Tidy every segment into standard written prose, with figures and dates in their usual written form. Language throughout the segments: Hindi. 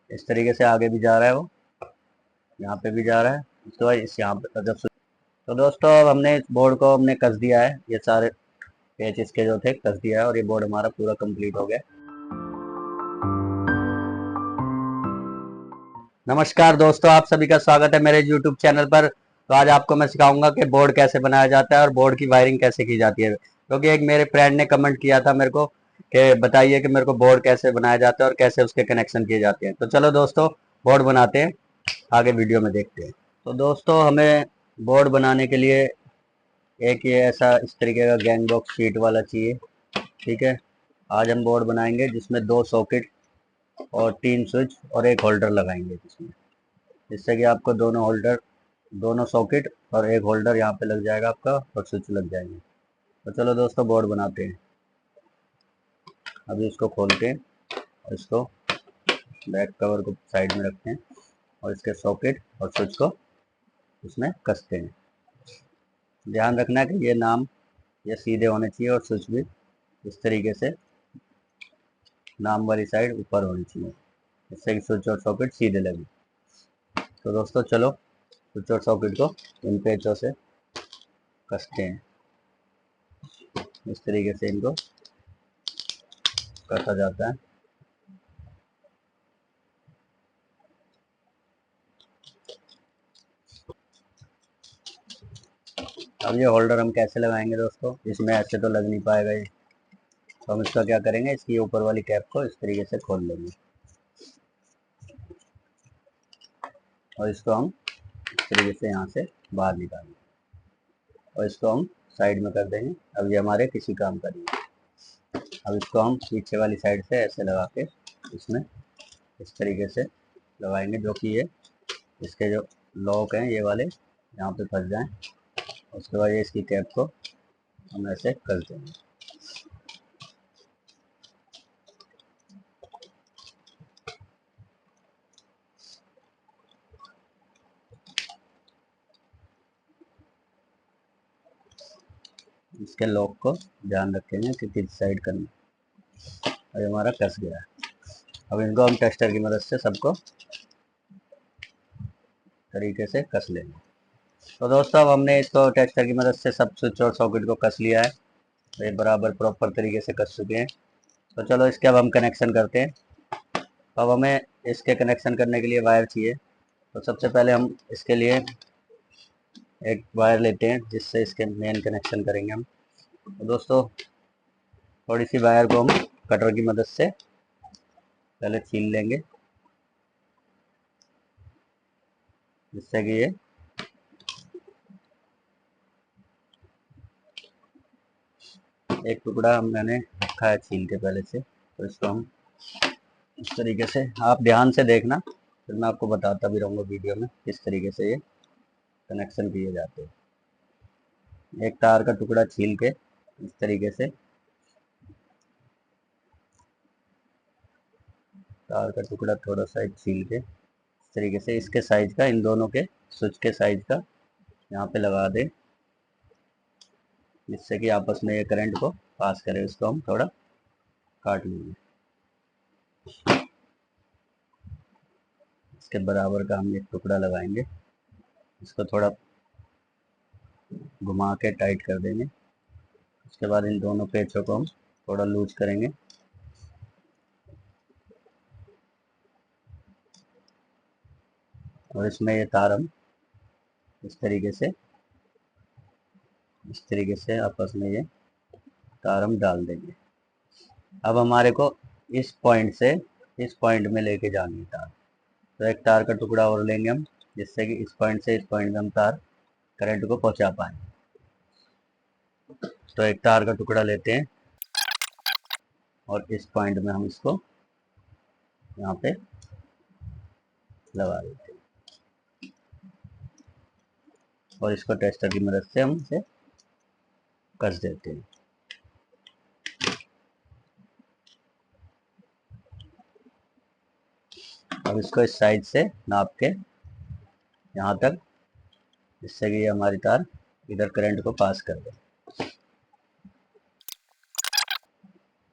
इस तरीके से आगे भी जा रहा है, वो यहाँ पे भी जा रहा है। उसके बाद इस यहाँ पे जब तो दोस्तों अब हमने इस बोर्ड को हमने कस दिया है, ये सारे पेच इसके जो थे कस दिया है और ये बोर्ड हमारा पूरा कंप्लीट हो गया। नमस्कार दोस्तों, आप सभी का स्वागत है मेरे YouTube चैनल पर। तो आज आपको मैं सिखाऊंगा कि बोर्ड कैसे बनाया जाता है और बोर्ड की वायरिंग कैसे की जाती है, क्योंकि एक मेरे फ्रेंड ने कमेंट किया था मेरे को कि बताइए कि मेरे को बोर्ड कैसे बनाया जाता है और कैसे उसके कनेक्शन किए जाते हैं। तो चलो दोस्तों बोर्ड बनाते हैं, आगे वीडियो में देखते हैं। तो दोस्तों हमें बोर्ड बनाने के लिए एक ये ऐसा इस तरीके का गैंग बॉक्स शीट वाला चाहिए। ठीक है, आज हम बोर्ड बनाएंगे जिसमें 2 सॉकेट और 3 स्विच और एक होल्डर लगाएंगे जिसमें, जिससे कि आपको दोनों होल्डर, दोनों सॉकेट और एक होल्डर यहाँ पे लग जाएगा आपका और स्विच लग जाएंगे। तो चलो दोस्तों बोर्ड बनाते हैं। अभी इसको खोलते हैं और इसको बैक कवर को साइड में रखते हैं और इसके सॉकेट और स्विच को इसमें कसते हैं। ध्यान रखना है कि ये नाम ये सीधे होने चाहिए और स्विच भी इस तरीके से नाम वाली साइड ऊपर होनी चाहिए, जिससे कि स्विच और सॉकेट सीधे लगे। तो दोस्तों चलो स्विच और सॉकेट को इन पेचों से कसते हैं। इस तरीके से इनको कसा जाता है। अब ये होल्डर हम कैसे लगाएंगे दोस्तों, इसमें ऐसे तो लग नहीं पाएगा ये। तो हम इसका क्या करेंगे, इसकी ऊपर वाली कैप को इस तरीके से खोल लेंगे और इसको हम इस तरीके से यहाँ से बाहर निकालेंगे और इसको हम साइड में कर देंगे। अब ये हमारे किसी काम का नहीं है। अब इसको हम पीछे वाली साइड से ऐसे लगा के इसमें इस तरीके से लगाएंगे, जो कि ये इसके जो लॉक हैं ये वाले यहाँ पे फंस जाएं। उसके बाद ये इसकी कैप को हम ऐसे कर देंगे। इसके लॉक को ध्यान रखेंगे कि किस साइड करना। और हमारा कस गया है। अब इनको हम टेस्टर की मदद से सबको तरीके से कस लेंगे। तो दोस्तों अब हमने इसको टेस्टर की मदद से सब स्विच और सॉकेट को कस लिया है। तो ये बराबर प्रॉपर तरीके से कस चुके हैं। तो चलो इसके अब हम कनेक्शन करते हैं। अब हमें इसके कनेक्शन करने के लिए वायर चाहिए। तो सबसे पहले हम इसके लिए एक वायर लेते हैं जिससे इसके मेन कनेक्शन करेंगे हम। तो दोस्तों थोड़ी सी वायर को हम कटर की मदद से पहले छील लेंगे, जिससे कि ये एक टुकड़ा मैंने रखा है छील के पहले से। तो इसको हम इस तरीके से, आप ध्यान से देखना, फिर मैं आपको बताता भी रहूँगा वीडियो में किस तरीके से ये कनेक्शन किए जाते हैं। एक तार का टुकड़ा छील के इस तरीके से, तार का टुकड़ा थोड़ा सा छील के इस तरीके से इसके साइज का, इन दोनों के स्विच के साइज का यहाँ पे लगा दें, जिससे कि आपस में ये करंट को पास करे। इसको हम थोड़ा काट लेंगे। इसके बराबर का हम एक टुकड़ा लगाएंगे, इसको थोड़ा घुमा के टाइट कर देंगे। उसके बाद इन दोनों पेचों को हम थोड़ा लूज करेंगे और इसमें ये तार हम इस तरीके से आपस में ये तार हम डाल देंगे। अब हमारे को इस पॉइंट से इस पॉइंट में लेके जानी है तार। तो एक तार का टुकड़ा और लेंगे हम, जिससे कि इस पॉइंट से इस पॉइंट में हम तार करंट को पहुंचा पाए। तो एक तार का टुकड़ा लेते हैं और इस पॉइंट में हम इसको यहाँ पे लगा देते हैं और इसको टेस्टर की मदद से हम इसे कस देते हैं। अब इसको इस साइड से नाप के यहाँ तक, जिससे कि ये हमारी तार इधर करंट को पास कर दे।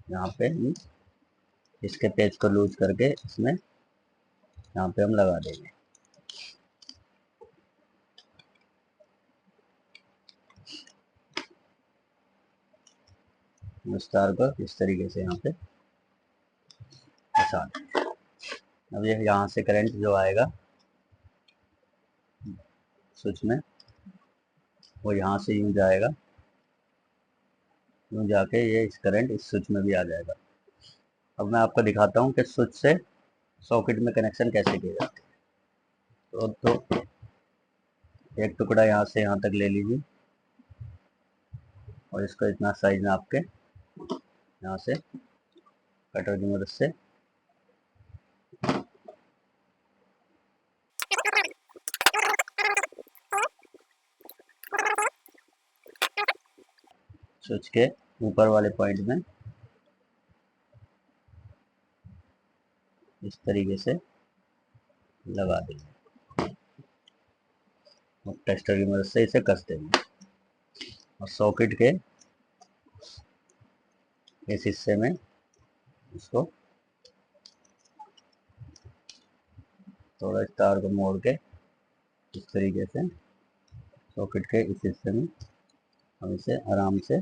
यहाँ पे इसके पेज को लूज करके इसमें यहाँ पे हम लगा देंगे। इस तार को इस तरीके से यहाँ पे फंसा देंगे। अब ये यहाँ से करंट जो आएगा स्विच में, वो यहाँ से यूँ जाएगा, यूँ जाके ये इस करंट इस स्विच में भी आ जाएगा। अब मैं आपको दिखाता हूँ कि स्विच से सॉकेट में कनेक्शन कैसे किया जाता है। तो एक टुकड़ा यहाँ से यहाँ तक ले लीजिए और इसको इतना साइज नाप के यहाँ से कटर की मदद से स्विच के ऊपर वाले पॉइंट में इस तरीके से लगा देंगे और टेस्टर की मदद से इसे कस देंगे और सॉकेट के इस हिस्से में इसको थोड़ा इस तार को मोड़ के इस तरीके से सॉकेट के इस हिस्से में हम इसे आराम से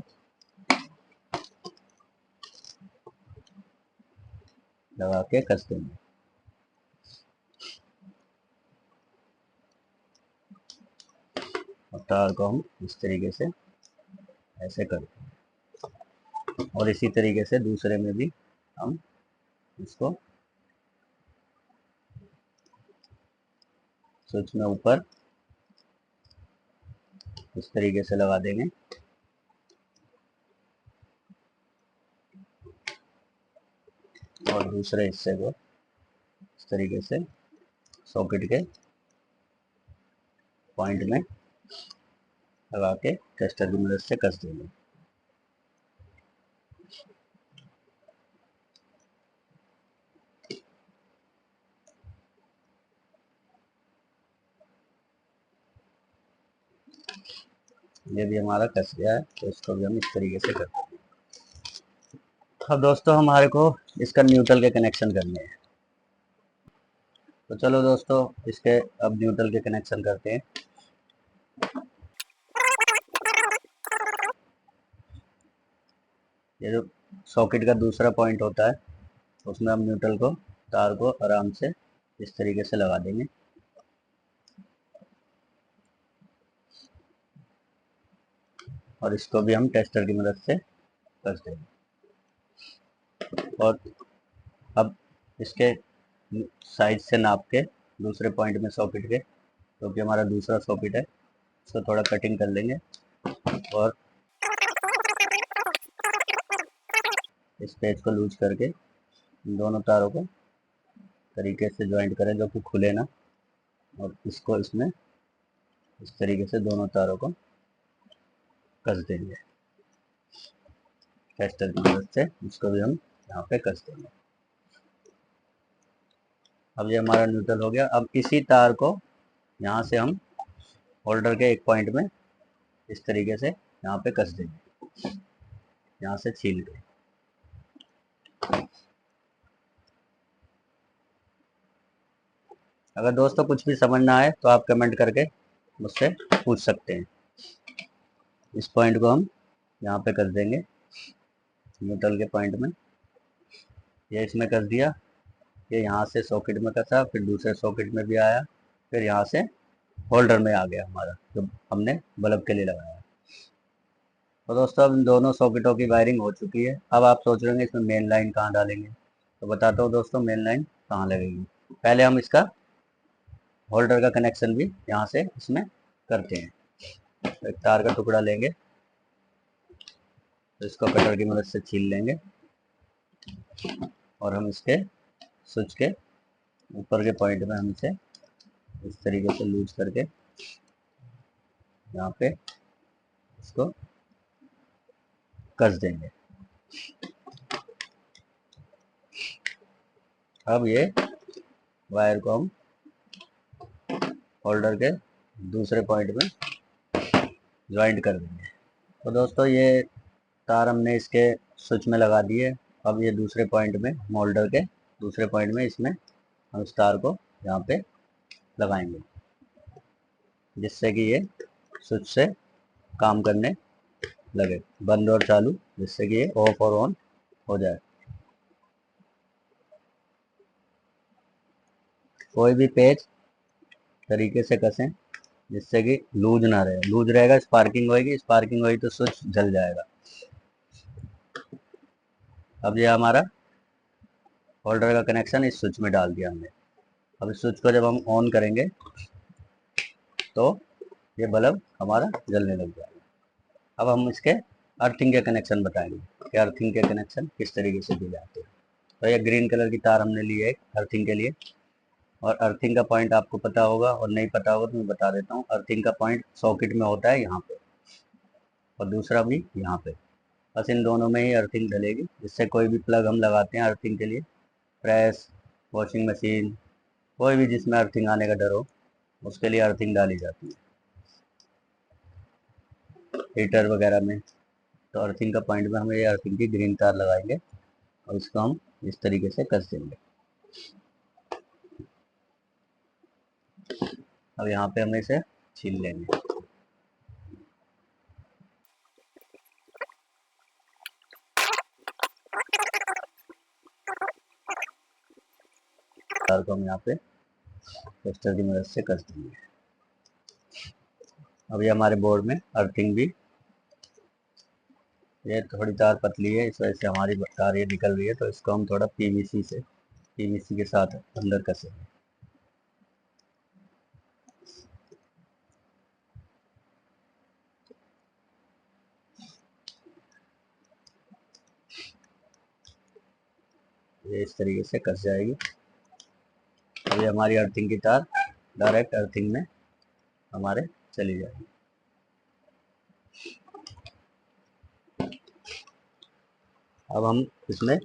लगा के कस देंगे। और तार को हम इस तरीके से ऐसे करते हैं और इसी तरीके से दूसरे में भी हम इसको स्विच में ऊपर इस तरीके से लगा देंगे और दूसरे हिस्से को इस तरीके से सॉकेट के पॉइंट में लगा के टेस्टर की मदद से कस देंगे। ये भी हमारा कस गया है, तो इसको भी हम इस तरीके से करते हैं। अब दोस्तों हमारे को इसका न्यूट्रल के कनेक्शन करने हैं, तो चलो दोस्तों इसके अब न्यूट्रल के कनेक्शन करते हैं। ये जो सॉकेट का दूसरा पॉइंट होता है उसमें हम न्यूट्रल को तार को आराम से इस तरीके से लगा देंगे और इसको भी हम टेस्टर की मदद से कस देंगे। और अब इसके साइज से नाप के दूसरे पॉइंट में सॉकेट के, क्योंकि हमारा दूसरा सॉकेट है, इसको थोड़ा कटिंग कर लेंगे और इस पेज को लूज करके दोनों तारों को तरीके से ज्वाइंट करें जो कि खुले ना, और इसको इसमें इस तरीके से दोनों तारों को कस देंगे टेस्टर की मदद से। इसको भी हम यहाँ पे कस देंगे। अब ये हमारा न्यूट्रल हो गया। अब इसी तार को यहाँ से हम होल्डर के एक पॉइंट में इस तरीके से यहाँ पे कस देंगे, यहाँ से छील के। अगर दोस्तों कुछ भी समझ ना आए तो आप कमेंट करके मुझसे पूछ सकते हैं। इस पॉइंट को हम यहाँ पे कस देंगे न्यूट्रल के पॉइंट में। ये इसमें कस दिया, ये यहाँ से सॉकेट में कसा, फिर दूसरे सॉकेट में भी आया, फिर यहाँ से होल्डर में आ गया हमारा जो हमने बल्ब के लिए लगाया। तो दोस्तों अब इन दोनों सॉकेटों की वायरिंग हो चुकी है। अब आप सोच रहे होंगे इसमें मेन लाइन कहाँ डालेंगे, तो बताता हूँ दोस्तों मेन लाइन कहाँ लगेगी। पहले हम इसका होल्डर का कनेक्शन भी यहाँ से इसमें करते हैं। तो एक तार का टुकड़ा लेंगे, तो इसको कटर की मदद से छील लेंगे और हम इसके स्विच के ऊपर के पॉइंट में हम इसे इस तरीके से लूज करके यहाँ पे इसको कस देंगे। अब ये वायर को हम होल्डर के दूसरे पॉइंट में ज्वाइंट कर देंगे। तो दोस्तों ये तार हमने इसके स्विच में लगा दिए। अब ये दूसरे पॉइंट में होल्डर के दूसरे पॉइंट में इसमें हम इस तार को यहाँ पे लगाएंगे, जिससे कि ये स्विच से काम करने लगे, बंद और चालू, जिससे कि ये ऑफ और ऑन हो जाए। कोई भी पेज तरीके से कसें जिससे कि लूज ना रहे, लूज रहेगा स्पार्किंग होगी, स्पार्किंग होगी तो स्विच जल जाएगा। अब ये हमारा होल्डर का कनेक्शन इस स्विच में डाल दिया हमने। अब इस स्विच को जब हम ऑन करेंगे तो ये बल्ब हमारा जलने लग जाएगा। अब हम इसके अर्थिंग के कनेक्शन बताएंगे कि अर्थिंग के कनेक्शन किस तरीके से दिए जाते हैं। तो ये ग्रीन कलर की तार हमने ली है अर्थिंग के लिए, और अर्थिंग का पॉइंट आपको पता होगा, और नहीं पता होगा तो मैं बता देता हूँ। अर्थिंग का पॉइंट सॉकेट में होता है यहाँ पे, और दूसरा भी यहाँ पे। बस इन दोनों में ही अर्थिंग डलेगी, जिससे कोई भी प्लग हम लगाते हैं अर्थिंग के लिए, प्रेस, वॉशिंग मशीन, कोई भी जिसमें अर्थिंग आने का डर हो, उसके लिए अर्थिंग डाली जाती है। हीटर वगैरह में तो अर्थिंग का पॉइंट में हम ये अर्थिंग की ग्रीन तार लगाएंगे, और इसको हम इस तरीके से कस देंगे। अब यहाँ पे हम इसे छील लेंगे। तार को हम यहाँ पे टेस्टर की मदद से कस देंगे। अब ये हमारे बोर्ड में अर्थिंग भी, ये थोड़ी तार पतली है, इस वजह से हमारी तार ये निकल रही है, तो इसको हम थोड़ा पीवीसी के साथ अंदर कसेंगे। ये इस तरीके से कस जाएगी। अब ये हमारी अर्थिंग की तार डायरेक्ट अर्थिंग में हमारे चली जाएगी। अब हम इसमें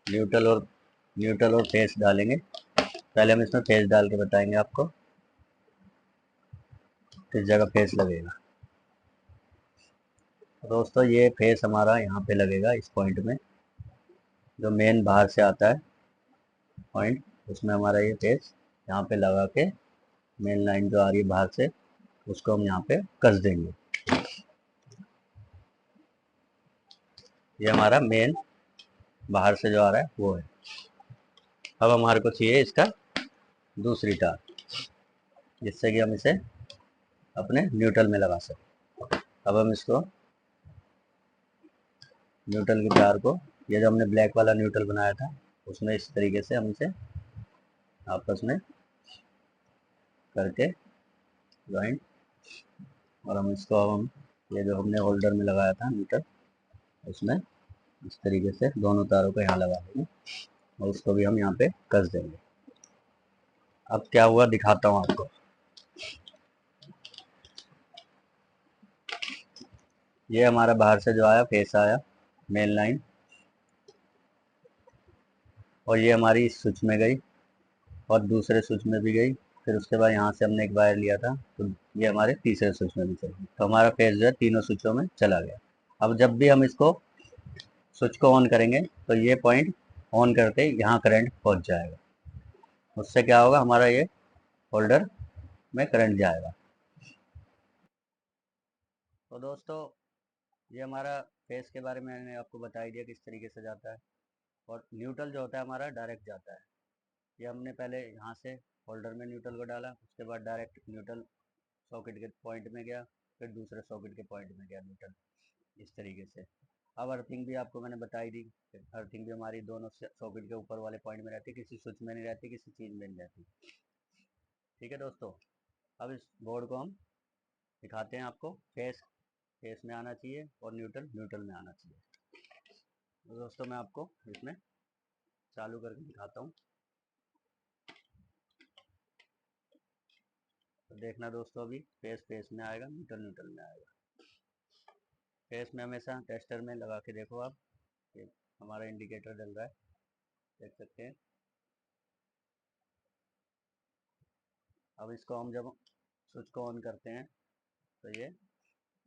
न्यूट्रल और फेस डालेंगे। पहले हम इसमें फेस डाल के बताएंगे आपको किस जगह फेस लगेगा। दोस्तों ये फेस हमारा यहाँ पे लगेगा, इस पॉइंट में, जो मेन बाहर से आता है पॉइंट, उसमें हमारा ये फेस यहाँ पे लगा के मेन लाइन जो आ रही है बाहर से, उसको हम यहाँ पे कस देंगे। ये हमारा मेन बाहर से जो आ रहा है वो है। अब हमारे को चाहिए इसका दूसरी तार, जिससे कि हम इसे अपने न्यूट्रल में लगा सकें। अब हम इसको न्यूट्रल की तार को, ये जो हमने ब्लैक वाला न्यूट्रल बनाया था, उसमें इस तरीके से हम इसे आपस में करके ज्वाइंट, और हम इसको हम ये जो हमने होल्डर में लगाया था न्यूट्रल, उसमें इस तरीके से दोनों तारों को यहाँ लगा देंगे, और उसको भी हम यहाँ पे कस देंगे। अब क्या हुआ दिखाता हूँ आपको। ये हमारा बाहर से जो आया फेस आया मेन लाइन, और ये हमारी इस स्विच में गई और दूसरे स्विच में भी गई, फिर उसके बाद यहाँ से हमने एक वायर लिया था, तो ये हमारे तीसरे स्विच में भी चल गई। तो हमारा फेस जो है तीनों स्विचों में चला गया। अब जब भी हम इसको स्विच को ऑन करेंगे तो ये पॉइंट ऑन करते ही यहाँ करंट पहुँच जाएगा। उससे क्या होगा, हमारा ये होल्डर में करंट जाएगा। तो दोस्तों ये हमारा फेस के बारे में मैंने आपको बता ही दिया किस तरीके से जाता है। और न्यूट्रल जो होता है हमारा डायरेक्ट जाता है। ये हमने पहले यहाँ से होल्डर में न्यूट्रल को डाला, उसके बाद डायरेक्ट न्यूट्रल सॉकेट के पॉइंट में गया, फिर दूसरे सॉकेट के पॉइंट में गया न्यूट्रल, इस तरीके से। अब अर्थिंग भी आपको मैंने बताई दी। अर्थिंग भी हमारी दोनों सॉकेट के ऊपर वाले पॉइंट में रहती है, किसी स्विच में नहीं रहती, किसी चीज़ में नहीं रहती। ठीक है दोस्तों, अब इस बोर्ड को हम दिखाते हैं आपको। फेस फेस में आना चाहिए और न्यूट्रल न्यूट्रल में आना चाहिए। तो दोस्तों मैं आपको इसमें चालू करके दिखाता हूँ। तो देखना दोस्तों, अभी फेस फेस में आएगा, न्यूट्रल न्यूट्रल में आएगा। फेस में हमेशा टेस्टर में लगा के देखो आप, ये हमारा इंडिकेटर जल रहा है, देख सकते हैं। अब इसको हम जब स्विच को ऑन करते हैं तो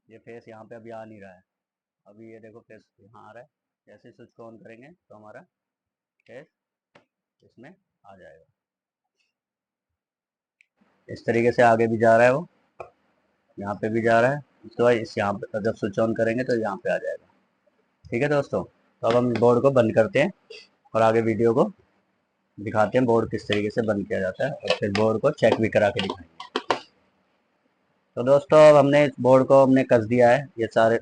ये फेस यहाँ पे अभी आ नहीं रहा है। अभी ये देखो फेस यहाँ आ रहा है। जैसे स्विच को ऑन करेंगे तो हमारा फेस इसमें आ जाएगा। इस तरीके से आगे भी जा रहा है, वो यहाँ पे भी जा रहा है। उसके बाद इस यहाँ पे जब स्विच ऑन करेंगे तो यहाँ पे आ जाएगा। ठीक है दोस्तों, तो अब हम बोर्ड को बंद करते हैं और आगे वीडियो को दिखाते हैं बोर्ड किस तरीके से बंद किया जाता है, और फिर बोर्ड को चेक भी करा के दिखाएंगे। तो दोस्तों अब हमने इस बोर्ड को हमने कस दिया है, ये सारे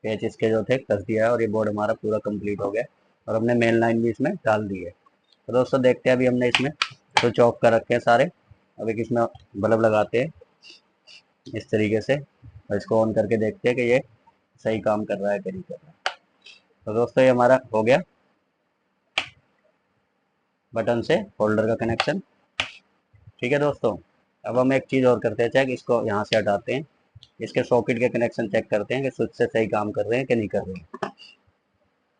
पेच इसके जो थे कस दिया है, और ये बोर्ड हमारा पूरा कंप्लीट हो गया और हमने मेन लाइन भी इसमें डाल दी है। तो दोस्तों देखते हैं, अभी हमने इसमें स्विच ऑफ कर रखे हैं सारे। अब एक इसमें बल्ब लगाते हैं इस तरीके से, और इसको ऑन करके देखते हैं कि ये सही काम कर रहा है कि नहीं कर रहा है। तो दोस्तों ये हमारा हो गया बटन से होल्डर का कनेक्शन। ठीक है दोस्तों, अब हम एक चीज़ और करते हैं चेक, इसको यहाँ से हटाते हैं, इसके सॉकेट के कनेक्शन चेक करते हैं कि स्विच से सही काम कर रहे हैं कि नहीं कर रहे हैं।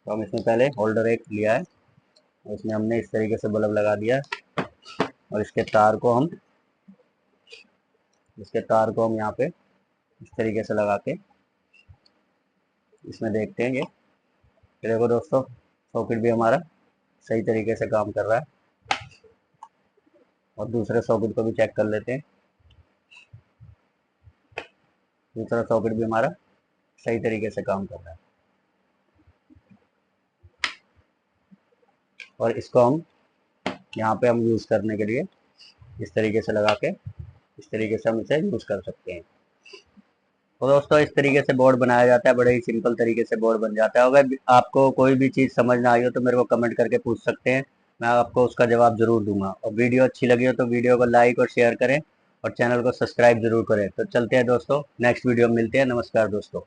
तो हम इसमें पहले होल्डर एक लिया है, इसमें हमने इस तरीके से बल्ब लगा दिया, और इसके तार को हम यहाँ पे इस तरीके से लगा के इसमें देखते हैं। ये देखो दोस्तों, सॉकेट भी हमारा सही तरीके से काम कर रहा है, और दूसरे सॉकेट को भी चेक कर लेते हैं। दूसरा सॉकेट भी हमारा सही तरीके से काम कर रहा है, और इसको हम यहाँ पे हम यूज़ करने के लिए इस तरीके से लगा के इस तरीके से हम इसे यूज़ कर सकते हैं। तो दोस्तों इस तरीके से बोर्ड बनाया जाता है, बड़े ही सिंपल तरीके से बोर्ड बन जाता है। अगर आपको कोई भी चीज़ समझ ना आई हो तो मेरे को कमेंट करके पूछ सकते हैं, मैं आपको उसका जवाब ज़रूर दूंगा। और वीडियो अच्छी लगी हो तो वीडियो को लाइक और शेयर करें, और चैनल को सब्सक्राइब जरूर करें। तो चलते हैं दोस्तों, नेक्स्ट वीडियो में मिलते हैं। नमस्कार दोस्तों।